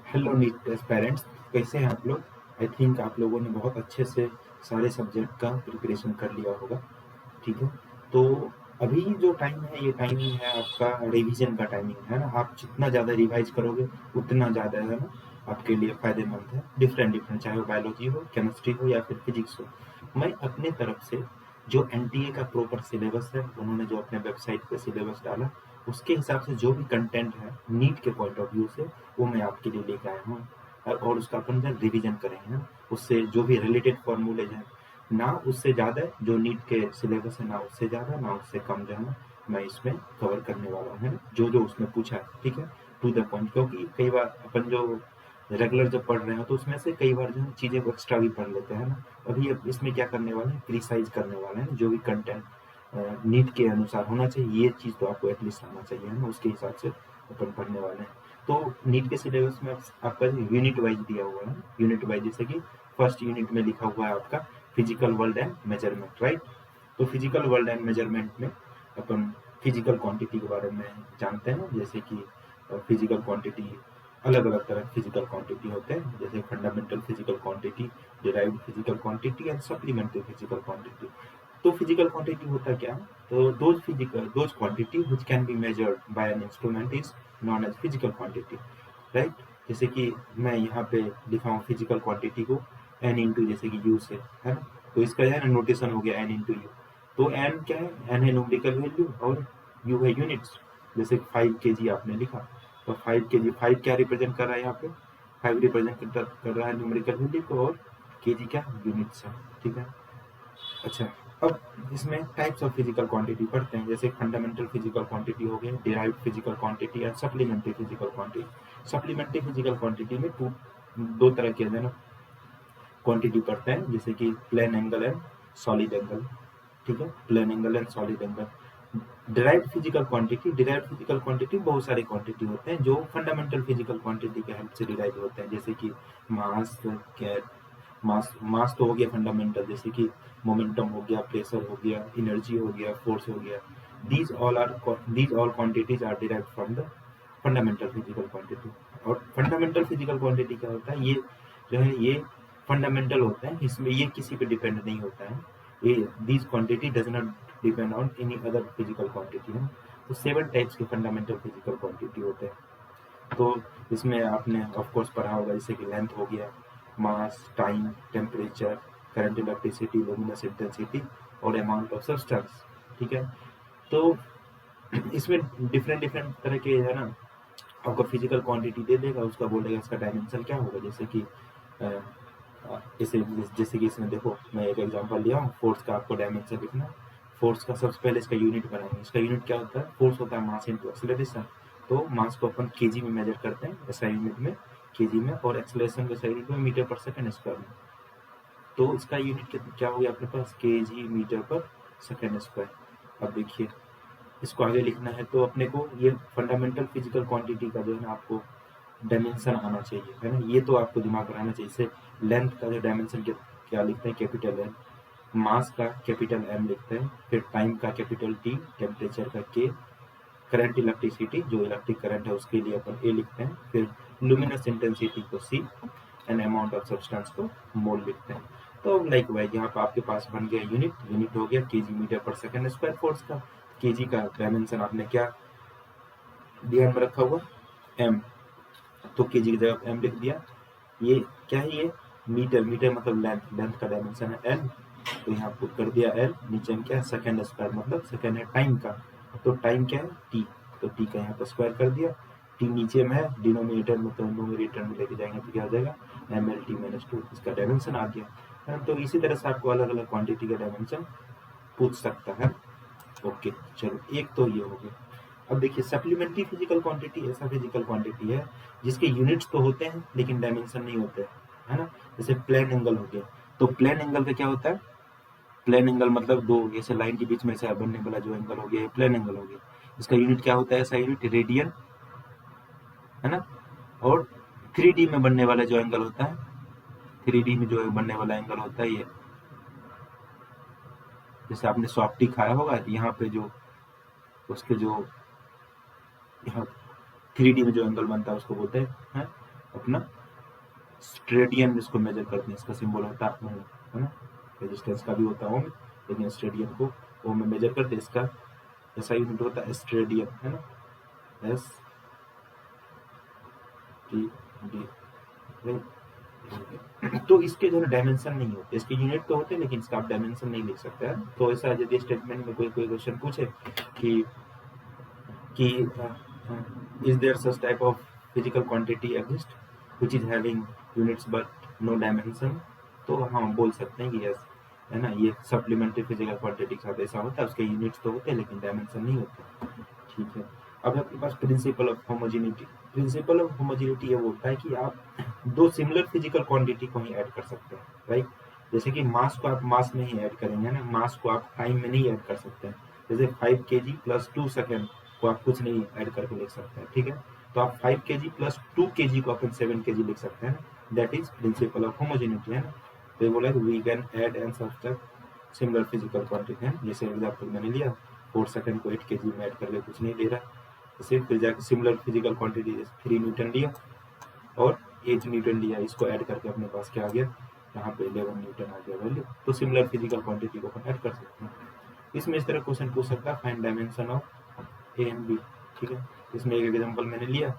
Hello NEET parents, कैसे हैं आप लोग। आई थिंक आप लोगों ने बहुत अच्छे से सारे सब्जेक्ट का प्रिपरेशन कर लिया होगा। ठीक है, तो अभी जो टाइम है ये टाइमिंग है आपका रिवीजन का टाइमिंग है ना। आप जितना ज़्यादा रिवाइज करोगे उतना ज़्यादा है ना आपके लिए फ़ायदेमंद है। डिफरेंट डिफरेंट, चाहे वो बायोलॉजी हो, केमिस्ट्री हो या फिर फिजिक्स हो। मैं अपने तरफ से जो एनटीए का प्रॉपर सिलेबस है, उन्होंने जो अपने वेबसाइट पे सिलेबस डाला, उसके हिसाब से जो भी कंटेंट है नीट के पॉइंट ऑफ व्यू से, वो मैं आपके लिए लेके आया हूँ। और उसका अपन जब रिवीजन करेंगे ना, उससे जो भी रिलेटेड फॉर्मूलेज हैं, ना उससे ज़्यादा जो नीट के सिलेबस है, ना उससे ज़्यादा ना उससे कम, जो है ना मैं इसमें कवर करने वाला हूँ, है ना। जो जो उसमें पूछा है, ठीक है, टू द पॉइंट। क्योंकि कई बार अपन जो रेगुलर जब पढ़ रहे हैं तो उसमें से कई बार जो है चीज़ें को एक्स्ट्रा भी पढ़ लेते हैं ना। अभी अब इसमें क्या करने वाले हैं, प्रिसाइज करने वाले हैं। जो भी कंटेंट नीट के अनुसार होना चाहिए, ये चीज़ तो आपको एटलीस्ट आना चाहिए, है ना, उसके हिसाब से अपन पढ़ने वाले हैं। तो नीट के सिलेबस में आपका यूनिट वाइज दिया हुआ है। यूनिट वाइज जैसे कि फर्स्ट यूनिट में लिखा हुआ है आपका physical world and measurement, right. तो फिजिकल वर्ल्ड एंड मेजरमेंट में अपन फिजिकल क्वांटिटी के बारे में जानते हैं। जैसे कि फिजिकल क्वांटिटी, अलग अलग तरह के फिजिकल क्वांटिटी होते हैं, जैसे fundamental physical quantity, derived physical quantity and supplementary physical quantity. तो फिजिकल क्वांटिटी होता क्या है, तो those quantity which can be measured by an instrument is known as physical quantity, right. जैसे कि मैं यहाँ पे लिखा हूँ फिजिकल क्वांटिटी को एन इंटू जैसे कि यू से, है ना। तो इसका है ना नोटेशन हो गया एन इंटू यू। तो एन क्या है, एन है न्यूमेरिकल वैल्यू और यू है यूनिट्स। जैसे 5 kg आपने लिखा, तो 5 kg, 5 क्या रिप्रेजेंट कर रहा है यहाँ पे, 5 रिप्रेजेंट कर रहा है न्यूमेरिकल वैल्यू को, और केजी क्या यूनिट्स है, ठीक है। अच्छा, अब इसमें टाइप्स ऑफ फिजिकल क्वांटिटी पढ़ते हैं। जैसे फंडामेंटल फिजिकल क्वांटिटी हो गया, derived physical quantity and supplementary physical quantity. Supplementary physical quantity में दो तरह के है ना क्वांटिटी पढ़ते हैं, जैसे कि plane angle and solid angle, ठीक है, plane angle and solid angle. Derived physical quantity बहुत सारे क्वांटिटी होते हैं जो फंडामेंटल फिजिकल क्वांटिटी के हेल्प से डिराइव होते हैं। जैसे कि मास, मास तो हो गया फंडामेंटल, जैसे कि मोमेंटम हो गया, प्रेशर हो गया, एनर्जी हो गया, फोर्स हो गया। These all quantities are derived from the fundamental physical quantity. और फंडामेंटल फिजिकल क्वांटिटी क्या होता है, ये जो है ये फंडामेंटल होता है, इसमें ये किसी पे डिपेंड नहीं होता है। ये these quantity does not depend on any other physical quantity है। तो 7 टाइप्स के फंडामेंटल फिजिकल क्वांटिटी होते हैं। तो इसमें आपने ऑफ कोर्स पढ़ा होगा, जैसे कि लेंथ हो गया, mass, time, temperature, current, electricity, luminous intensity और अमाउंट ऑफ सब्सटेंस, ठीक है। तो इसमें डिफरेंट डिफरेंट तरह के है ना, आपको फिजिकल क्वांटिटी दे देगा, उसका बोलेगा इसका डायमेंशन क्या होगा। जैसे कि इसे जैसे कि इसमें देखो, मैं एक एग्जांपल लिया हूँ, फोर्स का आपको डायमेंशन लिखना है। फोर्स का सबसे पहले इसका यूनिट बनाएंगे। इसका यूनिट क्या होता है, फोर्स होता है मास इंटू एक्सेलरेशन। तो मास को अपन केजी में मेजर करते हैं, एसआई यूनिट में, केजी में, और एक्सेलरेशन को एसआई यूनिट में, मीटर पर सेकंड स्क्वायर में। तो इसका यूनिट क्या हो गया अपने पास, केजी मीटर पर सेकंड स्क्वायर। अब देखिए, इसको आगे लिखना है तो अपने को ये फंडामेंटल फिजिकल क्वांटिटी का जो है ना आपको डायमेंशन आना चाहिए, है ना। ये तो आपको दिमाग में रहना चाहिए। जैसे लेंथ का जो डायमेंशन क्या लिखते हैं, कैपिटल एल। मास का कैपिटल एम लिखते हैं। फिर टाइम का कैपिटल टी, टेम्परेचर का के, करंट इलेक्ट्रिसिटी जो इलेक्ट्रिक करंट है उसके लिए अपन ए लिखते हैं। फिर लुमिनस इंटेंसिटी को सी एंड अमाउंट ऑफ सब्सटेंस को मोल लिखते हैं। तो लाइक वाइज यहाँ पर आपके पास बन गया यूनिट हो गया केजी मीटर पर सेकंड स्क्वायर फोर्स का। केजी का डायमेंशन आपने क्या ध्यान में रखा हुआ, एम। तो केजी की जगह एम लिख दिया। ये क्या है, ये मीटर, मीटर मतलब लेंथ, लेंथ का डायमेंशन है एल। तो यहाँ पुट कर दिया एल, नीचे में क्या है सेकंड स्क्वायर, मतलब सेकंड है टाइम का। तो टाइम क्या है टी, तो टी का यहाँ पर स्क्वायर कर दिया। टी नीचे में है डिनोमिनेटर में, तो न्यूमरेटर में लेके जाएंगे तो क्या हो जाएगा M L T minus two, इसका डायमेंशन आ गया है। तो इसी तरह से आपको अलग अलग क्वांटिटी का डायमेंशन पूछ सकता है। ओके, चलो एक तो ये हो गया। अब देखिए सप्लीमेंट्री फिजिकल क्वांटिटी ऐसा फिजिकल क्वांटिटी है जिसके यूनिट्स तो होते हैं लेकिन डायमेंशन नहीं होते, है ना। जैसे प्लेन एंगल हो गया, तो प्लेन एंगल का क्या होता है, प्लेन एंगल मतलब दो जैसे लाइन के बीच में से बनने वाला जो एंगल हो गया, ये प्लेन एंगल हो गया। इसका यूनिट क्या होता है, ऐसा यूनिट रेडियन, है ना। और 3D में बनने वाला जो एंगल होता है, 3D में जो बनने वाला एंगल होता है ये, जैसे आपने सॉफ्टी खाया होगा तो यहाँ पे जो उसके जो यहाँ 3D में जो एंगल बनता है उसको बोलते हैं अपना स्ट्रेडियन इसको मेजर करते हैं, इसका सिंबल होता है ओम, है ना, रेजिस्टेंस का भी होता है ओम, लेकिन स्ट्रेडियन को ओम में मेजर करते हैं, इसका ऐसा यूनिट होता है स्ट्रेडियन, है ना, एस टी डी। तो इसके जो है डायमेंशन नहीं होते, इसके यूनिट तो होते हैं लेकिन इसका आप डायमेंशन नहीं लिख सकते हैं। तो ऐसा यदि स्टेटमेंट में कोई क्वेश्चन पूछे कि is there such type of physical quantity exist which is having units but no dimension, तो हम बोल सकते हैं कि यस, है ना, ये सप्लीमेंट्री फिजिकल क्वांटिटी के साथ ऐसा होता है, उसके यूनिट्स तो होते हैं लेकिन डायमेंशन नहीं होते। ठीक है, अब आपके पास principle of homogeneity. Principle of homogeneity ये बोलता है कि आप दो सिमिलर फिजिकल क्वांटिटी को ही ऐड कर सकते हैं, राइट। जैसे कि मास को आप मास में ही ऐड करेंगे ना, मास को आप टाइम में नहीं ऐड कर सकते हैं। जैसे 5 kg प्लस 2 सेकेंड को आप कुछ नहीं ऐड करके लिख सकते हैं, ठीक है। तो आप 5 kg प्लस 2 kg को अपन 7 kg लिख सकते हैं, that is principle of homogeneity, है ना। तो ये बोला we can add and subtract similar physical quantity है। जैसे एग्जाम्पल मैंने लिया 4 सेकेंड को 8 kg में ऐड करके कुछ नहीं ले रहा, जैसे फिर जाकर सिमिलर फिजिकल क्वांटिटी 3 न्यूटन लिया और 8 न्यूटन लिया, इसको ऐड करके अपने पास क्या आ गया, यहाँ पे 11 न्यूटन आ गया वैल्यू। तो सिमिलर फिजिकल क्वांटिटी को अपन ऐड कर सकते हैं। इसमें इस तरह क्वेश्चन पूछ सकता है find dimension of A and B, ठीक है। इसमें एक एग्जांपल मैंने लिया,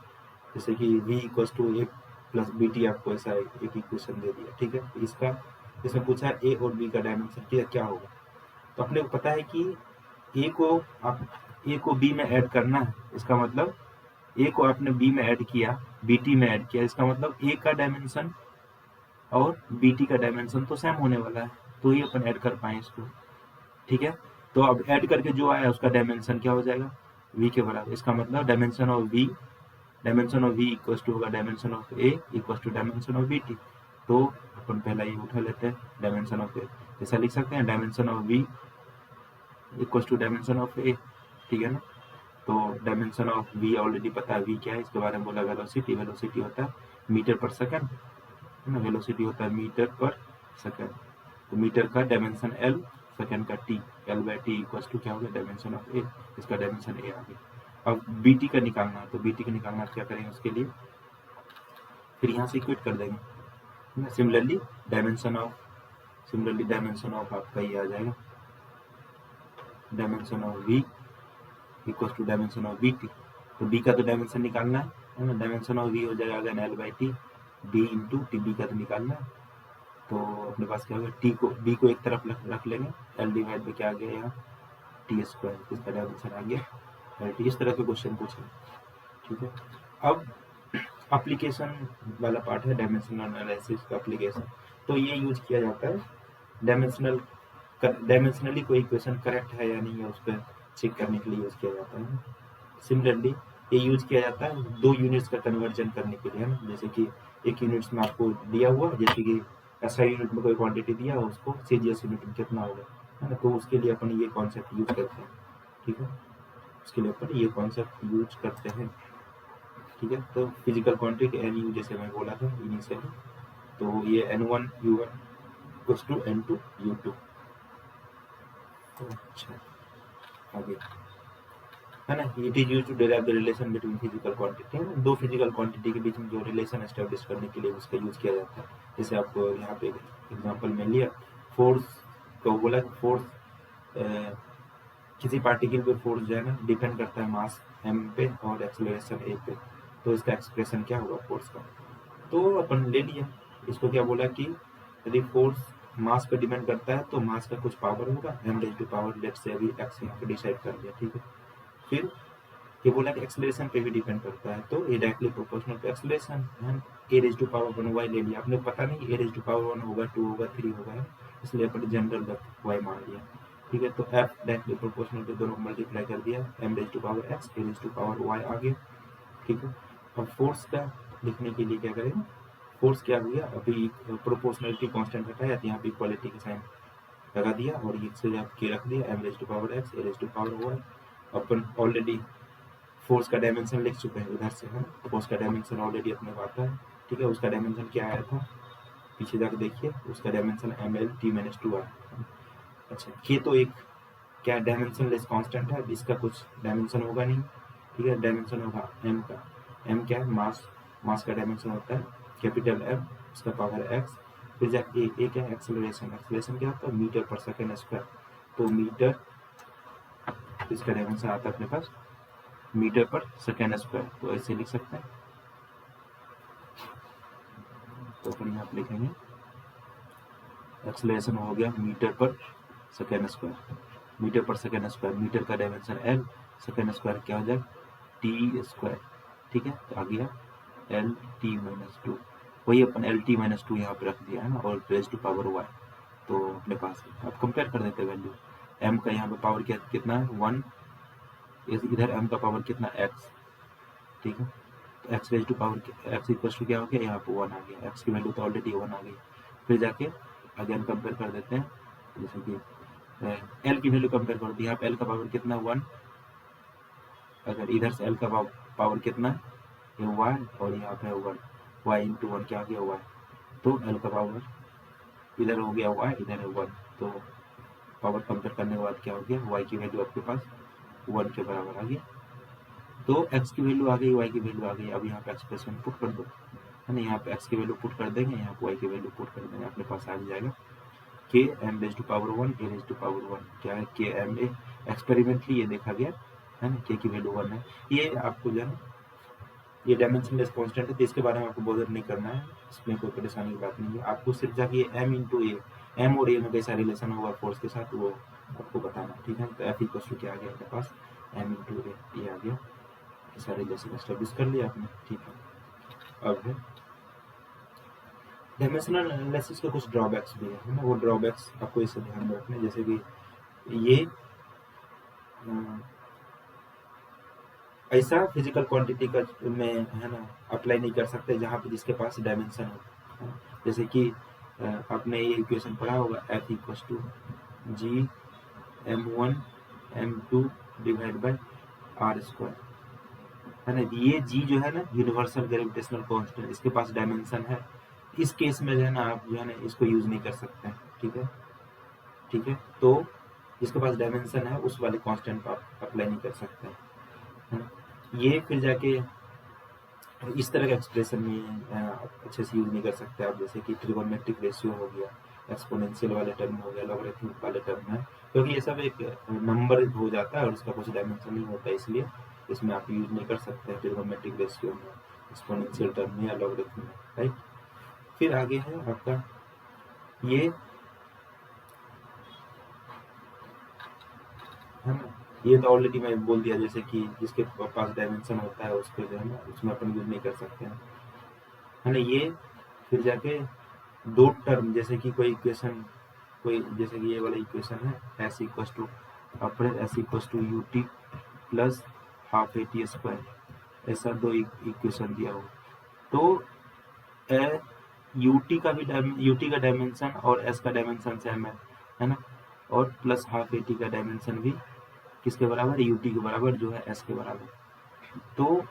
जैसे कि v equals to A plus B T, आपको ऐसा एक इक्वेशन दे दिया, ठीक है। तो इसका इसमें पूछा ए और बी का डायमेंशन क्या होगा। तो अपने को पता है कि ए को आप ए को बी में ऐड करना है, इसका मतलब ए को आपने बी में ऐड किया, बी टी में ऐड किया, इसका मतलब ए का डायमेंशन और बी टी का डायमेंशन तो सेम होने वाला है, तो ही अपन ऐड कर पाए इसको, ठीक है। तो अब ऐड करके जो आया उसका डायमेंशन क्या हो जाएगा, v के बराबर। इसका मतलब dimension of v equals to होगा dimension of a equals to dimension of bt। तो अपन पहला ये उठा लेते हैं, डायमेंशन ऑफ a ऐसा लिख सकते हैं, dimension of v equals to dimension of a, ठीक है ना। तो डायमेंशन ऑफ v ऑलरेडी पता है, v क्या है, इसके बारे में बोला वेलोसिटी, वेलोसिटी होता है मीटर पर सेकंड, है ना, वेलोसिटी होता है मीटर पर सेकंड। तो मीटर का डायमेंशन l, सेकंड का t, l by t equals to क्या हो गया, डायमेंशन ऑफ a, इसका डायमेंशन a आ गया। अब bt का निकालना है, तो bt का निकालना क्या करेंगे उसके लिए, फिर यहाँ से इक्वेट कर देंगे। सिमिलरली डायमेंशन ऑफ आपका ये आ जाएगा, dimension of v equals to dimension of bt। तो b का तो डायमेंशन निकालना है ना, डायमेंशन ऑफ v हो जाएगा l by T, d into T, b का तो निकालना है। तो अपने पास क्या होगा, टी को बी को एक तरफ रख लेंगे, एल डिवाइड बाई क्या आ गया यहाँ टी स्क्वायर, इसका डायमेंशन आ गया एल टी। इस तरह के क्वेश्चन पूछे, ठीक है। अब एप्लीकेशन वाला पार्ट है डायमेंशनल एनालिसिस का एप्लीकेशन। तो ये यूज किया जाता है डायमेंशनली कोई इक्वेशन करेक्ट है या नहीं है, उस पर चेक करने के लिए यूज किया जाता है। सिमिलरली ये यूज किया जाता है दो यूनिट्स का कन्वर्जन करने के लिए, है ना। जैसे कि एक यूनिट्स में आपको दिया हुआ, जैसे कि ऐसा यूनिट में कोई क्वांटिटी दिया हो, उसको सीजीएस यूनिट में कितना होगा, है ना। तो उसके लिए अपन ये कॉन्सेप्ट यूज करते हैं, ठीक है, उसके लिए अपन ये कॉन्सेप्ट यूज करते हैं, ठीक है। तो फिजिकल क्वांटिटी एन यू, जैसे मैं बोला था इनिशियली, तो ये n1 u1 equals to n2 u2। अच्छा, आगे, है ना, it is used to derive the relation between physical quantity, है ना, दो फिजिकल क्वांटिटी के बीच में जो रिलेशन एस्टेब्लिश करने के लिए उसका यूज किया जाता है। जैसे आपको यहाँ पे एग्जांपल में लिया, फोर्स को बोला, फोर्स किसी पार्टिकल पे फोर्स जो है ना डिपेंड करता है मास m पे और एक्सेलरेशन a पे, तो इसका एक्सप्रेशन क्या होगा फोर्स का। तो अपन ले लिया, इसको क्या बोला कि यदि फोर्स मास पे डिपेंड करता है तो मास का कुछ पावर होगा, m raise to power let's say अभी x यहाँ पे डिसाइड कर लिया, ठीक है। फिर ये बोला कि एक्सेलरेशन पे भी डिपेंड करता है, तो ये डायरेक्टली प्रोपोर्शनल टू एक्सेलरेशन है, a raise to power 1 y ले लिया, आपने पता नहीं a रेज़ टू पावर 1 होगा, 2 होगा, 3 होगा, इसलिए अपन जनरल y मान लिया, ठीक है। तो f डायरेक्टली प्रोपोर्शनल टू दोनों को मल्टीप्लाई कर दिया, m raise to power x, a raise to power y आ गया, ठीक है। अब फोर्स का लिखने के लिए क्या करेंगे, फोर्स क्या हो गया, अभी प्रोपोर्शनलिटी कांस्टेंट हटाया तो यहाँ पे इक्वालिटी का साइन लगा दिया और ये से के रख दिया, m raise to power x, a raise to power y। अपन ऑलरेडी फोर्स का डायमेंशन लिख चुके हैं उधर से, है ना, फोर्स का डायमेंशन ऑलरेडी अपने को आता है, ठीक है। उसका डायमेंशन क्या आया था, पीछे जाकर देखिए, उसका डायमेंशन ml(t-2) आया। अच्छा, ये तो एक क्या डायमेंशन लेस कांस्टेंट है, इसका कुछ डायमेंशन होगा नहीं, ठीक है। डायमेंशन होगा m का, m क्या है, मास मास का डायमेंशन होता है कैपिटल M, उसका पावर x, फिर जाके ये क्या है एक्सेलरेशन, एक्सेलरेशन क्या होता है मीटर पर सेकेंड स्क्वायर, तो मीटर इसका डायमेंशन आता है अपने पास मीटर पर सेकेंड स्क्वायर, तो ऐसे लिख सकते हैं। तो अपन यहाँ पे लिखेंगे एक्सेलरेशन हो गया मीटर पर सेकेंड स्क्वायर, मीटर पर सेकेंड स्क्वायर, मीटर का डायमेंशन L, सेकेंड स्क्वायर क्या हो जाएगा टी स्क्वायर, ठीक है। तो आ गया एल टी माइनस टू, वही अपन एल टी माइनस टू यहाँ पे रख दिया है ना, और रेज टू पावर वाई, तो अपने पास अब कंपेयर कर देते हैं वैल्यू, एम का यहाँ पे पावर कितना है 1, इधर एम का पावर कितना x, ठीक है। तो X raise to power X equal to क्या हो गया यहाँ पे 1 आ गया, एक्स की वैल्यू तो ऑलरेडी 1 आ गई। फिर जाके अगेन कंपेयर कर देते हैं, जैसे कि एल की वैल्यू कंपेयर कर दी, यहाँ पे एल का पावर कितना 1, अगर इधर से एल का पावर कितना है ये y, और यहाँ पे 1, y इंटू 1 क्या हो गया y, तो एल का पावर इधर हो गया y, इधर है 1, तो पावर कंपेयर करने के बाद क्या हो गया y की वैल्यू आपके पास 1 के बराबर आ गया। तो x की वैल्यू आ गई, y की वैल्यू आ गई, अब यहाँ पे एक्सप्रेशन पुट कर दो, है ना, यहाँ पे x की वैल्यू पुट कर देंगे, यहाँ पे y की वैल्यू पुट कर देंगे, अपने पास आ जाएगा K M raise to power 1 A raise to power 1, क्या है के एम ए, एक्सपेरिमेंटली ये देखा गया है ना, के की वैल्यू 1 है। ये आपको जो है ये डायमेंशनलेस कांस्टेंट है, तो इसके बारे में आपको बोधर नहीं करना है, इसमें कोई परेशानी की बात नहीं है, आपको सिर्फ जाके एम इंटू ए, एम और ए में कैसा रिलेशन होगा फोर्स के साथ वो आपको बताना, ठीक है। तो एफ इक्वल टू क्या आ गया आपके पास एम इंटू ए, ये आ गया, ऐसा रिलेशन एस्टेब्लिश कर लिया आपने, ठीक है। अब है डायमेंशनल एनालिसिस के कुछ ड्रॉबैक्स भी है ना, वो ड्रॉबैक्स आपको इसे ध्यान में रखने, जैसे कि ये ऐसा फिजिकल क्वांटिटी का में है ना अप्लाई नहीं कर सकते जहाँ पे जिसके पास डायमेंशन हो, जैसे कि आपने ये इक्वेशन पढ़ा होगा F equal to G m1 m2 divide by R square, है ना। ये जी जो है ना यूनिवर्सल ग्रेविटेशनल कांस्टेंट, इसके पास डायमेंशन है, इस केस में जो है ना आप जो है ना इसको यूज नहीं कर सकते हैं, ठीक है, ठीक है। तो जिसके पास डायमेंशन है उस वाले कांस्टेंट को आप अप्लाई नहीं कर सकते हैं, है ना। ये फिर जाके इस तरह का एक्सप्रेशन में अच्छे से यूज नहीं कर सकते आप, जैसे कि ट्रिगोनोमेट्रिक रेशियो हो गया, एक्सपोनेंशियल वाले टर्म हो गया, लॉगरिथमिक वाले टर्म है, क्योंकि ये सब एक नंबर हो जाता है और उसका कुछ डायमेंशन नहीं होता है, इसलिए इसमें आप यूज नहीं कर सकते ट्रिगोनोमेट्रिक रेशियो में, एक्सपोनेंशियल टर्म में या लॉगरिथम में, राइट। फिर आगे है आपका ये, है ना, ये तो ऑलरेडी मैं बोल दिया, जैसे कि जिसके पास डायमेंशन होता है उसको जो है ना उसमें अपन यूज नहीं कर सकते हैं, है ना। ये फिर जाके दो टर्म, जैसे कि कोई इक्वेशन, कोई जैसे कि ये वाला इक्वेशन है एस इक्वस टू अपने S equals to U T plus half A T square, ऐसा दो इक्वेशन दिया हो, तो यू टी का भी यू टी का डायमेंशन और एस का डायमेंशन सेम है ना, और प्लस हाफ ए टी का डायमेंशन भी किसके बराबर यू टी के बराबर जो है एस के बराबर, तो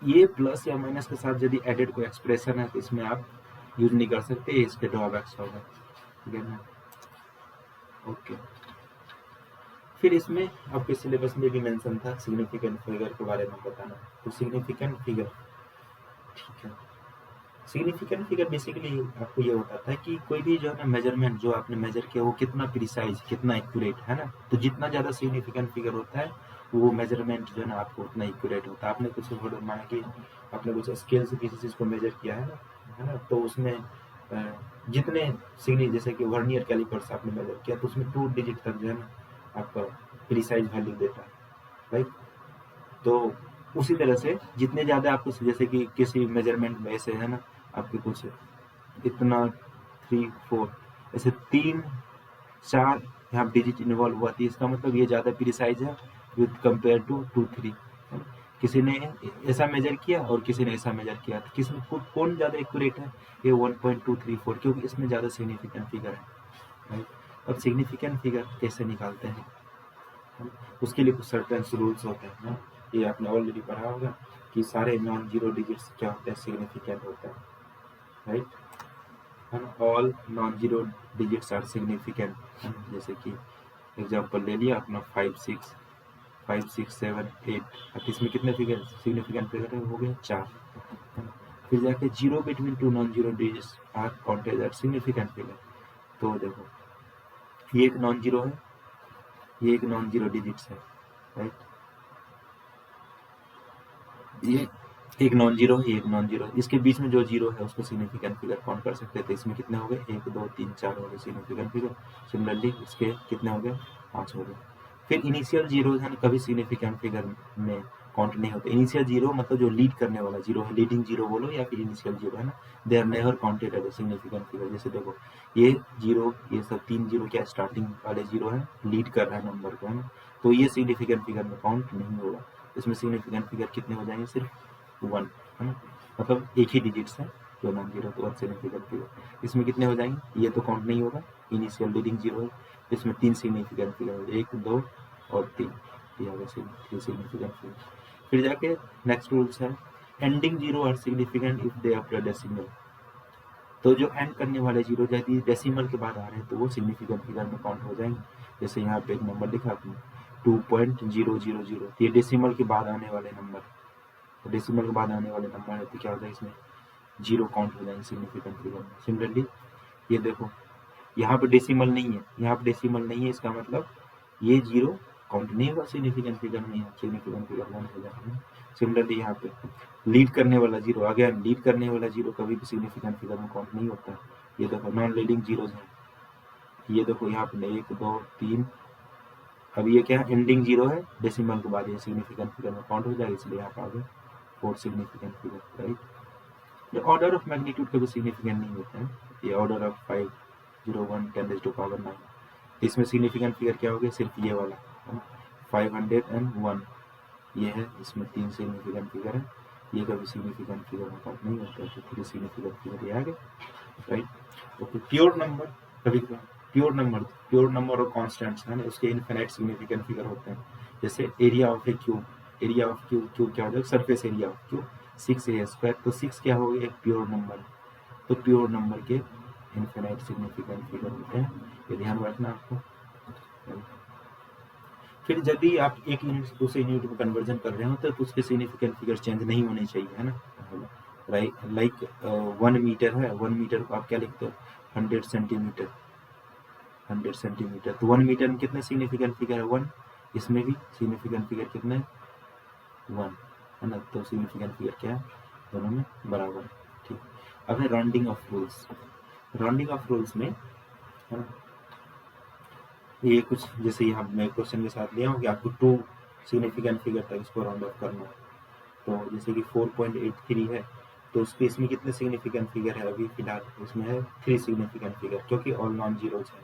ये प्लस या माइनस के साथ यदि एडेड कोई एक्सप्रेशन है तो इसमें आप यूज नहीं कर सकते, इसके ड्रॉबैक्स होगा, ठीक है ना, ओके। फिर इसमें आपके सिलेबस में भी मेंशन था सिग्निफिकेंट फिगर के बारे में बताना, तो सिग्निफिकेंट फिगर, ठीक है, सिग्निफिकेंट फिगर बेसिकली आपको ये बताता है कि कोई भी जो है ना मेजरमेंट जो आपने मेजर किया वो कितना प्रिसाइज, कितना एक्यूरेट है ना, तो जितना ज़्यादा सिग्निफिकेंट फिगर होता है वो मेजरमेंट जो है ना आपको उतना एक्यूरेट होता है। आपने कुछ माना कि आपने कुछ स्केल से किसी चीज़ को मेजर किया है ना, तो उसमें जितने जैसे कि वर्नियर कैलिपर्स आपने मेजर किया तो उसमें 2 डिजिट तक जो है ना आपका प्रिसाइज वैल्यू देता है, राइट। तो उसी तरह से जितने ज़्यादा आपको, जैसे कि किसी मेजरमेंट में ऐसे है ना आपके कुछ इतना 3 4 ऐसे 3 4 यहाँ डिजिट इन्वॉल्व हुआ थी, इसका मतलब ये ज़्यादा प्रिसाइज है विद कंपेयर टू 2 3, किसी ने ऐसा मेजर किया और किसी ने ऐसा मेजर किया, तो किसी कौन ज़्यादा एक्यूरेट है, ये 1.234, क्योंकि इसमें ज़्यादा सिग्निफिकेंट फिगर है, राइट। अब सिग्निफिकेंट फिगर कैसे निकालते हैं, उसके लिए कुछ सर्टेन रूल्स होते हैं ना, ये आपने ऑलरेडी पढ़ा होगा कि सारे नॉन जीरो डिजिट्स क्या होते हैं सिग्निफिकेंट होता है, right, all non zero digits are significant, जैसे कि एग्जांपल ले लिया अपना 5 6 5 6 7 8, अब इसमें कितने फिगर सिग्निफिकेंट फिगर है, हो गया 4, फिर जाके zero between two non zero digits are counted as significant figure. तो देखो ये एक नॉन जीरो है, ये एक नॉन जीरो डिजिट्स है, राइट, ये एक नॉन जीरो है, ये एक नॉन जीरो है, इसके बीच में जो जीरो है उसको सिग्निफिकेंट फिगर काउंट कर सकते हैं। तो इसमें कितने हो गए, 1 2 3 4 हो गए सिग्निफिकेंट फिगर। सिमिलरली इसके कितने हो गए, 5 हो गए। फिर इनिशियल जीरो है कभी सिग्निफिकेंट फिगर में काउंट नहीं होते। इनिशियल जीरो मतलब जो लीड करने वाला जीरो है, लीडिंग जीरो बोलो या फिर इनिशियल जीरो, है ना, they are never counted as significant figure. जैसे देखो ये जीरो, ये सब 3 जीरो क्या स्टार्टिंग वाले जीरो है, लीड कर रहा है नंबर को, है ना, तो ये सिग्निफिकेंट फिगर में काउंट नहीं होगा। इसमें सिग्निफिकेंट फिगर कितने हो जाएंगे, सिर्फ 1, है ना, मतलब एक ही डिजिट्स है जो नॉन जीरो, तो 1 सिग्निफिकेंट फिगर। इसमें कितने हो जाएंगे, ये तो काउंट नहीं होगा, इनिशियल लीडिंग जीरो है। इसमें 3 सिग्निफिकेंट फिगर हो, 1 2 और 3, ये हो गए 3 सिग्निफिकेंट फिगर। फिर जाके नेक्स्ट रूल्स है, ending zero are significant if they after decimal. तो जो एंड करने वाले जीरो यदि डेसिमल के बाद आ रहे हैं तो वो सिग्निफिकेंट फिगर में काउंट हो जाएंगे। जैसे यहाँ पे एक नंबर लिखा आपने 2.000, ये डेसिमल के बाद आने वाले नंबर, तो डेसिमल के बाद आने वाले नंबर है तो क्या होता है, इसमें जीरो काउंट हो जाएंगे सिग्निफिकेंट फिगर में। सिमिलरली ये देखो यहाँ पे डेसिमल नहीं है, यहाँ पे डेसिमल नहीं है, इसका मतलब ये जीरो काउंट नहीं होगा सिग्निफिकेंट फिगर में, सिग्निफिकेंट फिगर 1 हो जाएगा। सिमिलरली यहाँ पे लीड करने वाला जीरो, अगेन लीड करने वाला जीरो कभी भी सिग्निफिकेंट फिगर में काउंट नहीं होता। ये देखो नॉन लीडिंग जीरोज है, ये देखो यहाँ पे 1 2 3, अब ये क्या है, एंडिंग जीरो है, डेसिमल के बाद ये सिग्निफिकेंट फिगर में काउंट हो जाएगा, इसलिए यहाँ पे आ गए 4 सिग्निफिकेंट फिगर, राइट। जो ऑर्डर ऑफ मैग्नीट्यूड कभी सिग्निफिकेंट नहीं होते हैं, ये ऑर्डर ऑफ 5 0 1 10⁻⁹, इसमें सिग्निफिकेंट फिगर क्या हो गया, सिर्फ ये वाला 501, ये है, इसमें 3 सिग्निफिकेंट फिगर है, ये कभी सिग्निफिकेंट फिगर में काउंट नहीं होता है, तो 3 सिग्निफिकेंट फिगर ये आ गए, राइट। ओके, प्योर नंबर कभी प्योर नंबर और कॉन्स्टेंट्स है ना, उसके इनफिनिट सिग्निफिकेंट फिगर होते हैं। जैसे area of A cube, area of cube क्या हो जाएगा, surface area of cube 6a², तो 6 क्या हो गया, एक प्योर नंबर, तो प्योर नंबर के इनफिनिट सिग्निफिकेंट फिगर होते हैं, ये ध्यान रखना आपको। फिर जब भी आप एक यूनिट से दूसरे यूनिट में कन्वर्जन कर रहे हो तो उसके सिग्निफिकेंट फिगर चेंज नहीं होने चाहिए, है ना, लाइक 1 मीटर है, 1 मीटर को आप क्या लिखते हो, 100 सेंटीमीटर, 100 सेंटीमीटर, तो 1 मीटर में कितने सिग्निफिकेंट फिगर है, 1, इसमें भी सिग्निफिकेंट फिगर कितने, 1, है ना, तो सिग्निफिकेंट फिगर क्या है, दोनों में बराबर, ठीक। अब है rounding off rules. Rounding off rules में ये कुछ जैसे यहाँ मैं क्वेश्चन के साथ लिया हूँ कि आपको 2 सिग्निफिकेंट फिगर तक इसको राउंड ऑफ करना है। तो जैसे कि 4.83 है, तो उसके इसमें कितने सिग्निफिकेंट फिगर है, अभी फिलहाल इसमें है 3 सिग्निफिकेंट फिगर, क्योंकि ऑल नॉन जीरोज है,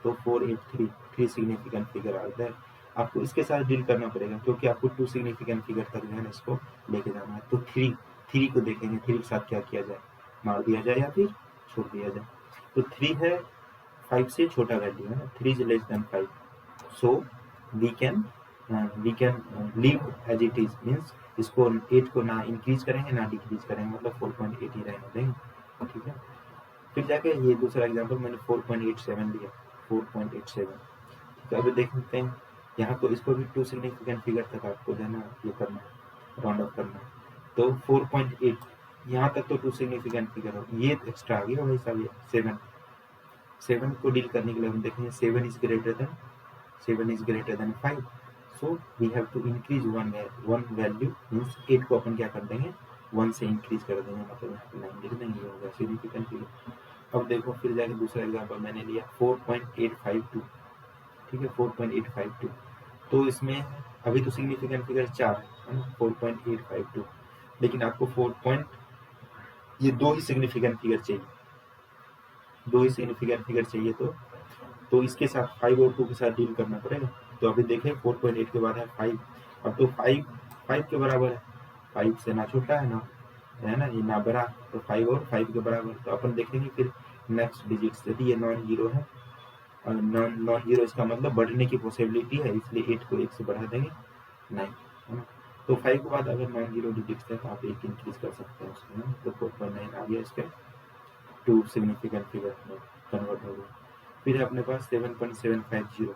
तो 483 3 सिग्निफिकेंट फिगर आता है। आपको इसके साथ डील करना पड़ेगा, क्योंकि आपको 2 सिग्निफिकेंट फिगर तक जो है ना इसको लेके जाना है। तो 3 को देखेंगे, 3 के साथ क्या किया जाए, मार दिया जाए या फिर छोड़ दिया जाए। तो 3 है 5 से छोटा वैल्यू है, 3 is less than 5, so we can leave as it is, means इसको 8 को ना इंक्रीज करेंगे ना डिक्रीज करेंगे, मतलब 4.8 ही रहने देंगे, ठीक है। फिर जाके ये दूसरा एग्जांपल मैंने 4.87 लिया, 4.87, तो अभी देख सकते हैं यहाँ तो इसको भी 2 सिग्निफिकेंट फिगर तक आपको जो है ना ये करना है, राउंड ऑफ करना है। तो 4.8 यहाँ तक तो 2 सिग्निफिकेंट फिगर हो, ये एक्स्ट्रा आ गया भाई साहब, ये 7 को डील करने के लिए हम देखेंगे 7 is greater than 5, so we have to increase one value, means 8 को अपन क्या कर देंगे 1 से इंक्रीज कर देंगे, मतलब यहाँ पे 9 लिख देंगे, होगा सिग्निफिकेंट फिगर। अब देखो फिर जाके दूसरा एग्जांपल मैंने लिया 4.852, ठीक है, 4.852, तो इसमें अभी तो सिग्निफिकेंट फिगर 4 है ना, 4.852, लेकिन आपको ये 2 ही सिग्निफिकेंट फिगर चाहिए, 2 ही सिग्निफिकेंट फिगर चाहिए, तो इसके साथ 5 और 2 के साथ डील करना पड़ेगा। तो अभी देखें 4.8 के बाद है 5, अब तो 5 के बराबर है, 5 से ना छोटा है ना, ये ना बड़ा, तो 5 और 5 के बराबर, तो अपन देखेंगे फिर नेक्स्ट डिजिट्स, यदि ये नॉन जीरो है, और नॉन जीरो इसका मतलब बढ़ने की पॉसिबिलिटी है, इसलिए 8 को 1 से बढ़ा देंगे 9, है ना। तो 5 के बाद अगर नॉन जीरो डिजिट्स है तो आप 1 इंक्रीज कर सकते हैं उसमें, तो 4.9 आ गया, इसके 2 सिग्निफिकेंट फिगर में कन्वर्ट हो गया। फिर है अपने पास 7.750,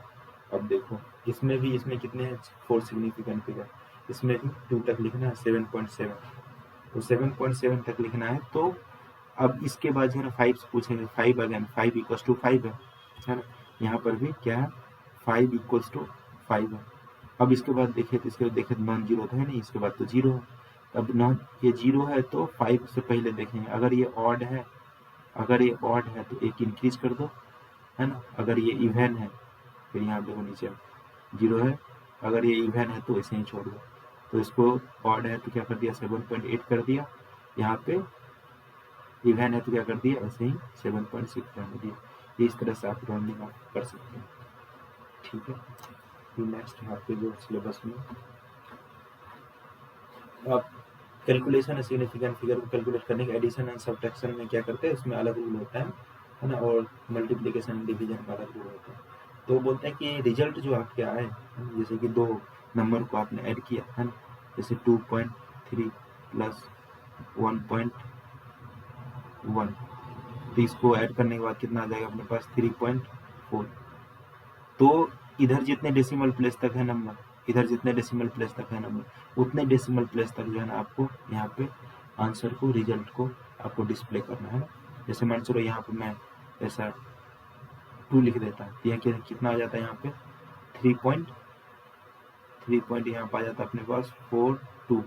अब देखो इसमें कितने हैं 4 सिग्निफिकेंट फिगर, इसमें भी 2 तक लिखना है, 7.7, तो 7.7 तक लिखना है। तो अब इसके बाद जो है ना 5 से पूछेंगे, 5 अगेन 5 इक्वल्स टू 5 है ना। यहाँ पर भी क्या है, 5 इक्वल्स टू 5 है। अब इसके बाद देखिए, तो इसके बाद देखें नॉन जीरो तो है नहीं, इसके बाद तो जीरो है। अब नॉन ये जीरो है तो 5 से पहले देखेंगे, अगर ये ऑड है, अगर ये ऑड है तो एक इंक्रीज कर दो, है ना। अगर ये इवन है, फिर यहाँ देखो नीचे जीरो है, अगर ये इवन है तो ऐसे ही छोड़ दो। तो इसको ऑड है तो क्या कर दिया, 7.8 कर दिया, यहाँ पे इवन है तो क्या कर दिया, ऐसे ही 7.6 कर दिया। इस तरह से आप राउंडिंग ऑफ कर सकते हैं, ठीक है। फिर नेक्स्ट आपके जो सिलेबस में आप कैलकुलेशन सिग्निफिकेंट फिगर को कैलकुलेट करने के एडिशन एंड सब्ट्रैक्शन में क्या करते हैं, उसमें अलग रूल होता है ना, और मल्टीप्लिकेशन डिवीजन का अलग रूल होता है। तो बोलते हैं कि रिजल्ट जो आपके आए, जैसे कि दो नंबर को आपने ऐड किया है ना, जैसे 2.3 प्लस 1.1, तो इसको ऐड करने के बाद कितना आ जाएगा अपने पास 3.4। तो इधर जितने डेसिमल प्लेस तक है नंबर, इधर जितने डेसिमल प्लेस तक है नंबर, उतने डेसिमल प्लेस तक जो है ना आपको यहाँ पे आंसर को, रिजल्ट को आपको डिस्प्ले करना है ना। जैसे मान चलो यहाँ पे मैं ऐसा 2 लिख देता हूँ, यह कितना आ जाता है यहाँ पे 3 पॉइंट यहाँ पे आ जाता है अपने पास 4.2।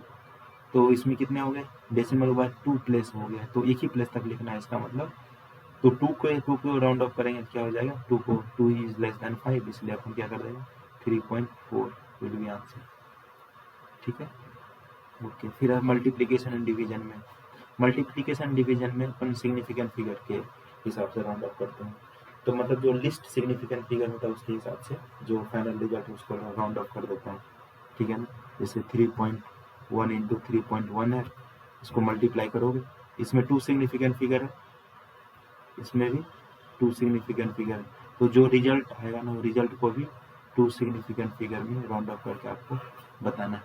तो इसमें कितने हो गए डेसिमल के बाद 2 प्लेस हो गया, तो एक ही प्लेस तक लिखना है इसका मतलब। तो 2 को राउंड ऑफ करेंगे तो क्या हो जाएगा, 2 को 2 इज लेस देन 5, इसलिए अपन क्या कर देंगे 3.4 विल बी आंसर, ठीक है। ओके, फिर अब मल्टीप्लिकेशन एंड डिवीजन में, मल्टीप्लिकेशन डिवीजन में अपन सिग्निफिकेंट फिगर के हिसाब से राउंड ऑफ करते हैं। तो मतलब जो लिस्ट सिग्निफिकेंट फिगर होता है उसके हिसाब से जो फाइनल रिजल्ट है उसको राउंड ऑफ कर देता है, ठीक है ना। जैसे 3.1 इंटू 3.1 है, इसको मल्टीप्लाई करोगे, इसमें 2 सिग्निफिकेंट फिगर है, इसमें भी 2 सिग्निफिकेंट फिगर है, तो जो रिजल्ट आएगा ना वो रिजल्ट को भी 2 सिग्निफिकेंट फिगर में राउंड ऑफ करके आपको बताना है,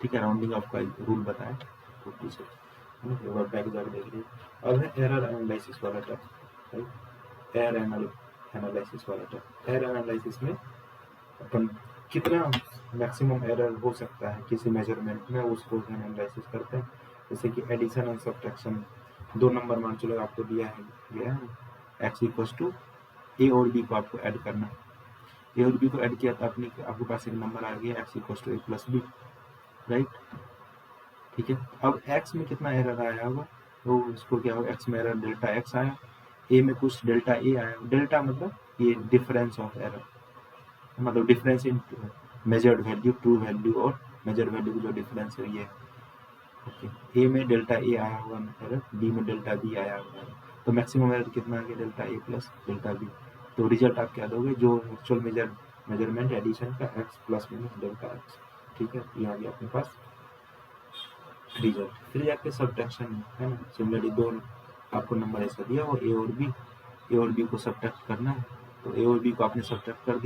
ठीक है। राउंडिंग ऑफ का रूल बताया तो पीछे एक बार बैक जाकर देख लीजिए। अब है एरर एनालिसिस वाला टर्म, राइट। एनालिसिस वाला टर्म, एरर एनालिसिस में अपन कितना मैक्सिमम एरर हो सकता है किसी मेजरमेंट में, उसको एनालिसिस करते हैं। जैसे कि एडिशन एंड सब्ट्रैक्शन, दो नंबर मान चलो आपको दिया है एक्स इक्वल्स टू ए और बी को आपको ऐड करना है। ए और बी को ऐड किया तो आपके पास एक नंबर आ गया x equals to A plus b, right, ठीक है। अब एक्स में कितना एरर आया होगा, तो इसको क्या होगा, एक्स में एरर डेल्टा एक्स आया, ए में कुछ डेल्टा ए आया। डेल्टा मतलब ये डिफरेंस ऑफ एरर, मतलब difference in measured value, true value और मेजर वैल्यू की जो डिफरेंस है ये, ओके। ए में डेल्टा ए आया हुआ एरर, बी में डेल्टा बी आया हुआ है, तो मैक्सिमम एरर कितना आ गया, delta A plus delta B. तो रिजल्ट आप क्या दोगे, जो एक्चुअल मेजरमेंट एडिशन का x plus minus delta x, ठीक है। ये आ गया अपने पास रिजल्ट। फिर जाके सब्ट्रैक्शन है ना, सिमिलरली दो आपको नंबर ऐसा दिया और ए और बी को सब्ट्रैक्ट करना है, तो ए और बी को आपने सब्ट्रैक्ट कर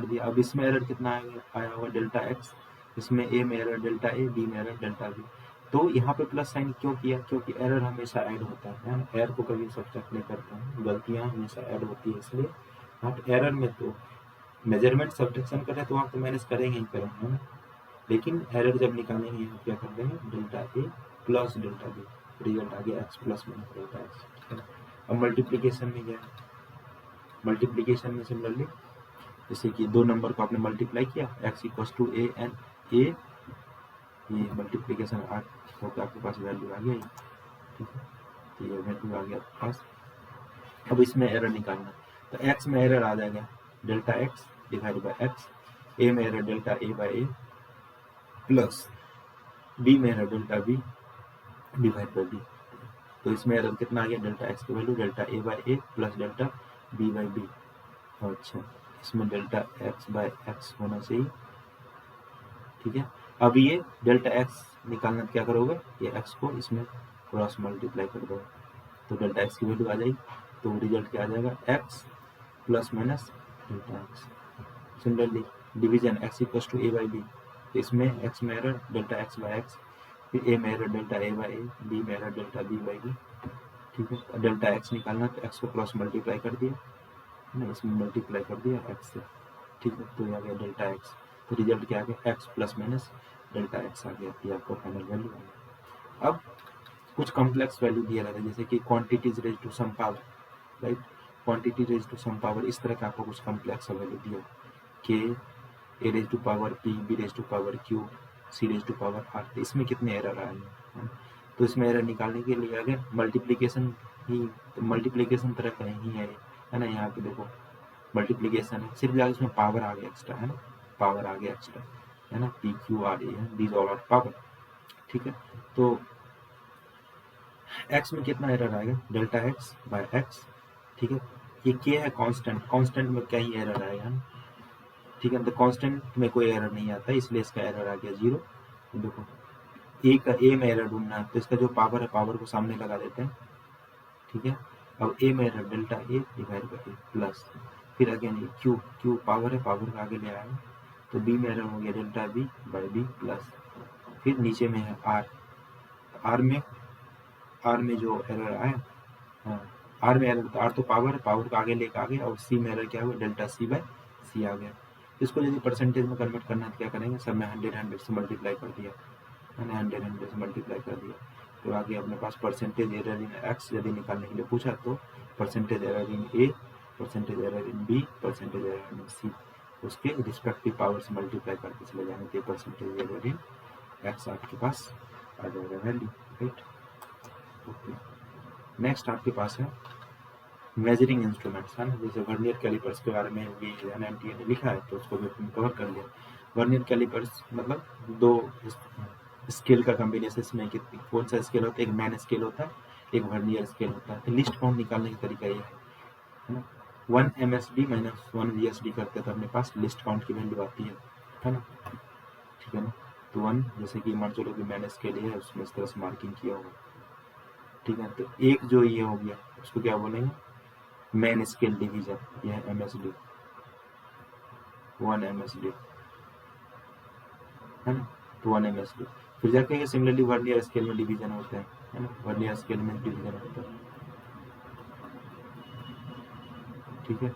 दिया। अब इसमें एरर कितना आया हुआ डेल्टा एक्स, इसमें ए में एरर डेल्टा ए, बी में एरर डेल्टा बी। तो यहाँ पे प्लस साइन क्यों किया, क्योंकि एरर हमेशा ऐड होता है, एरर को कभी सब्ट्रैक्ट नहीं करते हैं, गलतियाँ हमेशा ऐड होती है, इसलिए आप एरर में तो मेजरमेंट सब्ट्रैक्शन करें तो आप तो मैनेज करेंगे ही करेंगे ना, लेकिन एरर जब निकालेंगे आप क्या कर देंगे, delta A plus delta B, result आ गया X plus minus delta x. अब मल्टीप्लीकेशन में क्या है, मल्टीप्लीकेशन में सिमिलरली जैसे कि दो नंबर को आपने मल्टीप्लाई किया, X equals to A and A, ये मल्टीप्लीकेशन होकर आपके पास वैल्यू आ गया, ठीक है। तो ये वैल्यू आ गया आपके पास। अब इसमें एरर निकालना, तो एक्स में एरर आ जाएगा delta X divide by X, A में error delta A by A plus B में error delta B divide by B. तो इसमें एरर कितना आ गया, डेल्टा एक्स की value delta A by A plus delta B by B. अच्छा, इसमें डेल्टा एक्स बाई एक्स होना चाहिए, ठीक है। अब ये डेल्टा एक्स निकालना क्या करोगे, ये एक्स को इसमें क्रॉस मल्टीप्लाई कर दो, तो डेल्टा एक्स की वैल्यू आ जाएगी, तो रिजल्ट क्या आ जाएगा, X plus minus delta X. Similarly division X equals to A by B, इसमें एक्स में error delta X by X, फिर ए में error delta A by A, B में error delta B by B, ठीक है। Delta x निकालना तो x को क्रॉस मल्टीप्लाई कर दिया, इसमें मल्टीप्लाई कर दिया एक्स से, ठीक है। तो ये आ गया डेल्टा एक्स, तो रिजल्ट क्या आ गया, X plus minus delta X आ गया, ये आपका फाइनल वैल्यू आ गया। अब कुछ कॉम्प्लेक्स वैल्यू दिया रहता है, जैसे कि quantities raise to some power, right, quantity raise to some power, इस तरह का आपको कुछ कॉम्प्लेक्स वैल्यू दिया के A raise to power P, B raise to power Q, C raise to power R, तो इसमें कितने एरर आएंगे, तो इसमें एरर निकालने के लिए अगर मल्टीप्लीकेशन ही, तो मल्टीप्लीकेशन तरह का ही है ना, यहाँ पे देखो मल्टीप्लीकेशन है, सिर्फ जाकर इसमें पावर आ गया एक्स्ट्रा, है ना, पावर आ गया एक्स्ट्रा, है ना, पी क्यू आर ए है, दीज ऑल आर पावर, ठीक है। तो एक्स में कितना एरर आएगा, डेल्टा एक्स बाय एक्स, ठीक है। ये के है कांस्टेंट, कांस्टेंट में क्या ही एरर आएगा ना, ठीक है, तो कांस्टेंट में कोई एरर नहीं आता, इसलिए इसका एरर आ गया 0। देखो ए का, ए में एरर ढूंढना है, तो इसका जो पावर है पावर को सामने लगा देते हैं, ठीक है। अब ए में error delta A divide by A plus, फिर अगेन ये क्यू, क्यू पावर है, पावर का आगे ले आया, तो बी में एरर हो गया delta B by b plus, फिर नीचे में है आर, आर में जो एरर आया, हाँ, आर में एरर, आर तो पावर है, पावर को आगे लेकर आ गया, और सी में एरर क्या हुआ, डेल्टा सी बाय सी आ गया। इसको यदि परसेंटेज में कन्वर्ट करना है तो क्या करेंगे, सब में 100 से मल्टीप्लाई कर दिया, मैंने 100 से मल्टीप्लाई कर दिया, तो आगे अपने पास परसेंटेज एरर इन एक्स यदि निकालने के लिए पूछा तो percentage error in A, percentage error in B, percentage error in C, उसके रिस्पेक्टिव पावर से मल्टीप्लाई करके चले जाएंगे, तो परसेंटेज एरर इन एक्स आपके पास आ जाएगा वैल्यू, राइट। ओके, नेक्स्ट आपके पास है मेजरिंग इंस्ट्रूमेंट्स, है ना, जैसे वर्नियर कैलिपर्स के बारे में भी एनएमटीए ने लिखा है, तो उसको भी अपन कवर कर लिया। वर्नियर कैलिपर्स मतलब दो स्केल का कॉम्बिनेशन, इसमें कौन सा स्केल होता है, एक मैन स्केल होता है, एक वर्नियर स्केल होता है। तो लिस्ट काउंट निकालने का तरीका ये है ना, 1 MSD माइनस 1 VSD करते तो अपने पास लिस्ट काउंट की वैल्यू आती है ना, ठीक है ना। तो 1 जैसे कि मान चलो कि मैन स्केल है, उसमें इस तरह से मार्किंग किया होगा, ठीक है। तो एक जो ये हो गया उसको क्या बोलेंगे, मैन स्केल डिवीजन, यह MSD, 1 MSD, है ना, तो 1 MSD। फिर जाके ये सिमिलरली वर्नियर स्केल में डिवीजन होता है ना, वर्नियर स्केल में डिवीजन होता है, ठीक है।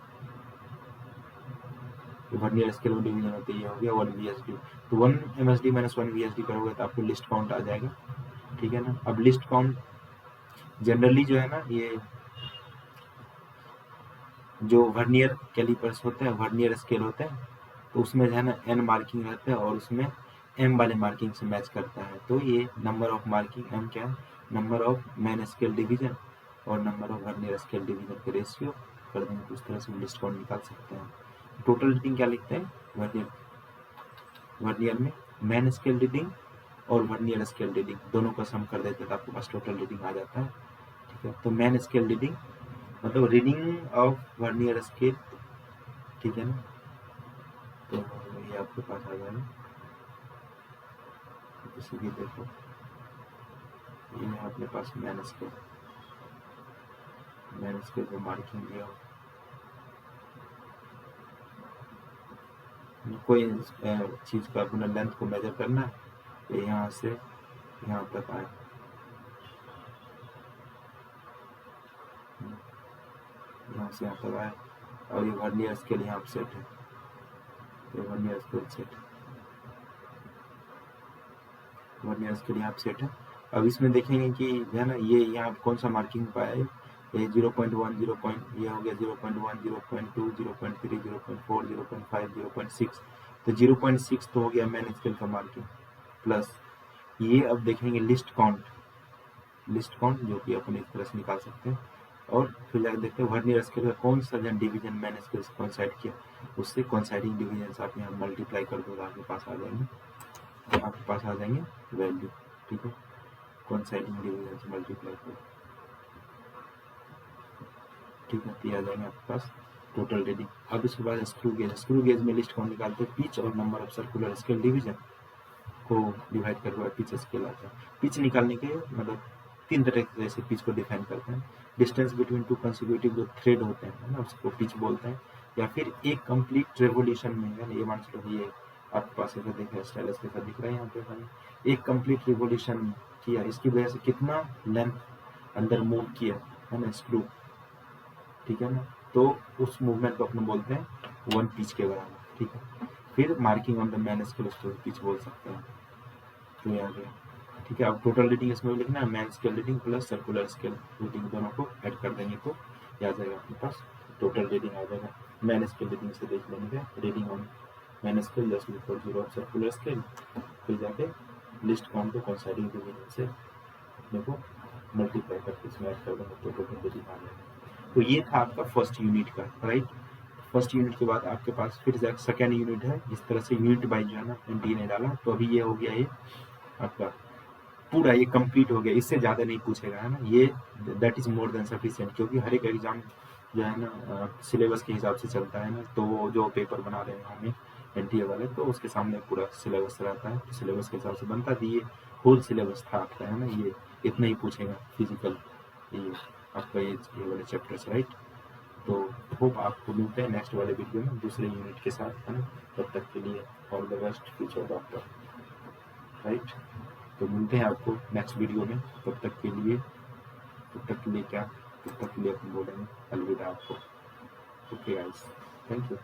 तो वर्नियर स्केल में डिवीजन होता है, ये हो गया 1 VSD। तो 1 MSD माइनस 1 VSD करोगे तो आपको लिस्ट काउंट आ जाएगा, ठीक है ना। अब लिस्ट काउंट जनरली जो है ना, ये जो वर्नियर कैलिपर्स होते हैं, वर्नियर स्केल होते हैं, तो उसमें जो है ना n मार्किंग रहता है, और उसमें m वाले मार्किंग से मैच करता है, तो ये नंबर ऑफ मार्किंग m क्या है, number of main scale division और number of vernier scale division के रेशियो कर देंगे, तो उस तरह से लिस्ट काउंट निकाल सकते हैं। टोटल रीडिंग क्या लिखते हैं, वर्नियर, वर्नियर में मैन स्केल रीडिंग और वर्नियर स्केल रीडिंग दोनों का सम कर देते हैं, तो आपके पास टोटल रीडिंग आ जाता है, ठीक है। तो मैन स्केल रीडिंग मतलब रीडिंग ऑफ वर्नियर स्केल, ठीक है ना, तो ये आपके पास आ जाएगा, जैसे कि देखो ये है अपने पास मैन स्केल, मैन स्केल पे मार्किंग दिया, कोई चीज़ का अपना लेंथ को मेजर करना है, तो यहाँ से यहाँ तक आए, यहाँ से यहाँ तक आए, और ये वर्नियर स्केल यहाँ पे सेट है, ये vernier scale set, vernier scale यहाँ पे सेट है। अब इसमें देखेंगे कि जो है ना, ये यहाँ कौन सा मार्किंग पाया है, ये 0.1 ये हो गया 0.1 0.2 0.3 0.4 0.5 0.6, तो 0.6 तो हो गया मैन स्केल का मार्किंग, प्लस ये अब देखेंगे लिस्ट काउंट, लिस्ट काउंट जो कि अपन इस तरह से निकाल सकते हैं, और फिर जाकर देखते हैं वर्नियर स्केल का कौन सा डिवीजन मैन स्केल से कोइंसाइड किया, उससे कोइंसाइडिंग डिवीजन आप यहाँ मल्टीप्लाई कर दो, आपके पास आ जाएंगे, तो आपके पास आ जाएंगे वैल्यू, ठीक है, कोइंसाइडिंग डिवीजन से मल्टीप्लाई करो, ठीक है, तो आ जाएंगे आपके पास टोटल रीडिंग। अब इसके बाद स्क्रू गेज, स्क्रू गेज में लिस्ट काउंट निकालते हैं, पिच और number of circular scale division को डिवाइड करके पिच स्केल आता है। पिच निकालने के मतलब 3 तरह से पिच को डिफाइन करते हैं, डिस्टेंस बिटवीन 2 कंसेक्यूटिव जो थ्रेड होते हैं ना, उसको पिच बोलते हैं, या फिर एक कंप्लीट रेवोल्यूशन में है, ये मान लो ये आपके पास ऐसा दिख रहा है, स्टाइलस के साथ दिख रहा है यहाँ पे, एक कंप्लीट रिवोल्यूशन किया, इसकी वजह से कितना लेंथ अंदर मूव किया है ना स्क्रू, ठीक है ना, तो उस मूवमेंट को अपन बोलते हैं 1 पिच के बराबर, ठीक है। फिर marking on the main scale उसको पिच बोल सकते हैं, तो ये आ गया। ठीक है, अब टोटल रीडिंग इसमें भी लिखना है, main scale reading plus circular scale reading दोनों को ऐड कर देंगे तो ये आ जाएगा अपने पास, टोटल रीडिंग आ जाएगा। मैन स्केल रीडिंग से देख लेंगे reading on main scale just before zero of circular scale, फिर जाके लिस्ट काउंट को कोइंसाइडिंग डिवीजन से अपने को मल्टीप्लाई करके इसमें ऐड कर देंगे तो टोटल रीडिंग आ जाएगा। तो ये था आपका फर्स्ट यूनिट का, राइट। फर्स्ट यूनिट के बाद आपके पास फिर सेकेंड यूनिट है। इस तरह से यूनिट बाइज जो है ना एनटी ने डाला, तो अभी ये हो गया ये आपका पूरा, ये कंप्लीट हो गया, इससे ज़्यादा नहीं पूछेगा, है ना। ये that is more than sufficient, क्योंकि हर एक एग्जाम जो है ना सिलेबस के हिसाब से चलता है ना, तो वो जो पेपर बना रहे हैं हमें एनटीए वाले, तो उसके सामने पूरा सिलेबस रहता है, तो सिलेबस के हिसाब से बनता है। ये होल सिलेबस था आपका, है ना, ये इतना ही पूछेगा फिजिकल, ये आपका ये वाले चैप्टर्स, राइट। तो होप आपको मिलते हैं नेक्स्ट वाले वीडियो में दूसरे यूनिट के साथ, है ना। तब तक के लिए all the best future doctor, right. तो मिलते हैं आपको नेक्स्ट वीडियो में, तब तक के लिए क्या, तब तक के लिए अपन बोलेंगे अलविदा आपको। Okay guys, thank you.